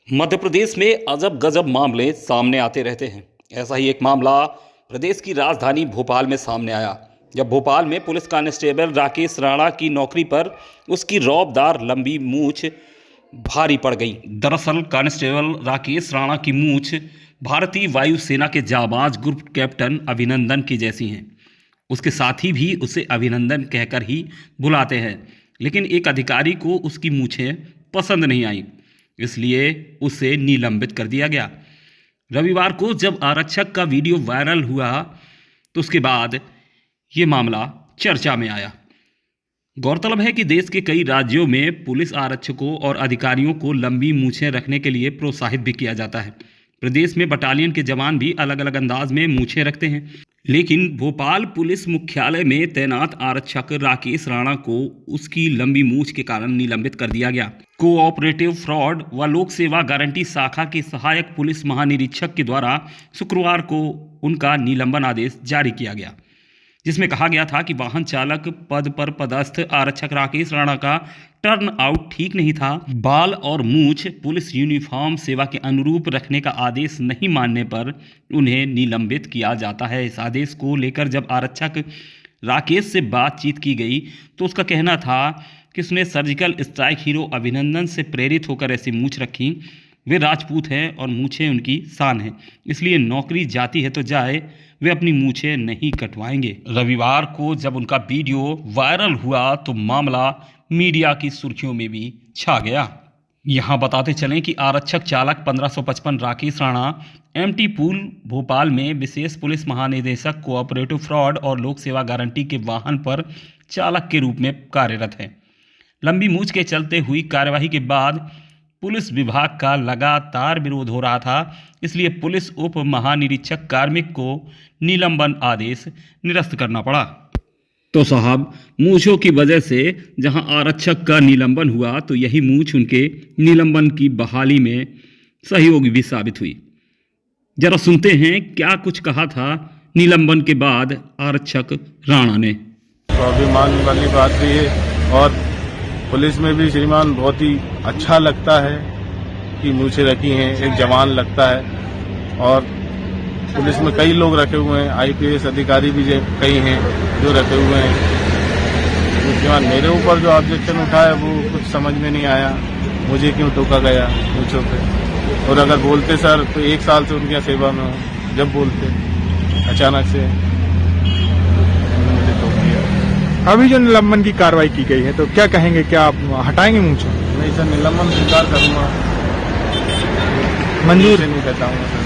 मध्य प्रदेश में अजब गजब मामले सामने आते रहते हैं। ऐसा ही एक मामला प्रदेश की राजधानी भोपाल में सामने आया, जब भोपाल में पुलिस कांस्टेबल राकेश राणा की नौकरी पर उसकी रौबदार लंबी मूछ भारी पड़ गई। दरअसल कांस्टेबल राकेश राणा की मूछ भारतीय वायुसेना के जाबाज ग्रुप कैप्टन अभिनंदन की जैसी हैं। उसके साथी भी उसे अभिनंदन कहकर ही बुलाते हैं, लेकिन एक अधिकारी को उसकी मूछें पसंद नहीं आई, इसलिए उसे निलंबित कर दिया गया। रविवार को जब आरक्षक का वीडियो वायरल हुआ तो उसके बाद ये मामला चर्चा में आया। गौरतलब है कि देश के कई राज्यों में पुलिस आरक्षकों और अधिकारियों को लंबी मूछें रखने के लिए प्रोत्साहित भी किया जाता है। प्रदेश में बटालियन के जवान भी अलग अलग अंदाज में मूछें रखते हैं, लेकिन भोपाल पुलिस मुख्यालय में तैनात आरक्षक राकेश राणा को उसकी लंबी मूछ के कारण निलंबित कर दिया गया। कोऑपरेटिव फ्रॉड व लोक सेवा गारंटी शाखा के सहायक पुलिस महानिरीक्षक के द्वारा शुक्रवार को उनका निलंबन आदेश जारी किया गया, जिसमें कहा गया था कि वाहन चालक पद पर पदस्थ आरक्षक राकेश राणा का टर्न आउट ठीक नहीं था। बाल और मूछ पुलिस यूनिफॉर्म सेवा के अनुरूप रखने का आदेश नहीं मानने पर उन्हें निलंबित किया जाता है। इस आदेश को लेकर जब आरक्षक राकेश से बातचीत की गई तो उसका कहना था कि उसने सर्जिकल स्ट्राइक हीरो अभिनंदन से प्रेरित होकर ऐसी मूछ रखी। वे राजपूत हैं और मूछें उनकी शान है, इसलिए नौकरी जाती है तो जाए, वे अपनी मूछें नहीं कटवाएंगे। रविवार को जब उनका वीडियो वायरल हुआ तो मामला मीडिया की सुर्खियों में भी छा गया। यहाँ बताते चलें कि आरक्षक चालक 1555 राकेश राणा एमटी पूल भोपाल में विशेष पुलिस महानिदेशक कोऑपरेटिव फ्रॉड और लोक सेवा गारंटी के वाहन पर चालक के रूप में कार्यरत है। लंबी मूछ के चलते हुई कार्यवाही के बाद पुलिस विभाग का लगातार विरोध हो रहा था, इसलिए पुलिस उप महानिरीक्षक कार्मिक को निलंबन आदेश निरस्त करना पड़ा। तो साहब, मूछों की वजह से जहां आरक्षक का निलंबन हुआ तो यही मूछ उनके निलंबन की बहाली में सहयोगी भी साबित हुई। जरा सुनते हैं क्या कुछ कहा था निलंबन के बाद आरक्षक राणा ने। तो अभिमान वाली बात भी है और पुलिस में भी श्रीमान बहुत ही अच्छा लगता है कि मूछें रखी हैं, एक जवान लगता है। और पुलिस में कई लोग रखे हुए हैं, आईपीएस अधिकारी भी कई हैं जो रखे हुए हैं। तो श्रीमान मेरे ऊपर जो ऑब्जेक्शन उठा है वो कुछ समझ में नहीं आया, मुझे क्यों टोका गया मूछों पे। और अगर बोलते सर तो 1 साल से उनकी सेवा में हूँ, जब बोलते अचानक से मुझे टोक दिया। अभी जो निलंबन की कार्रवाई की गई है तो क्या कहेंगे, क्या आप हटाएंगे मूछें? नहीं सर, निलंबन स्वीकार करूंगा, मंजूर नहीं कहता हूँ सर।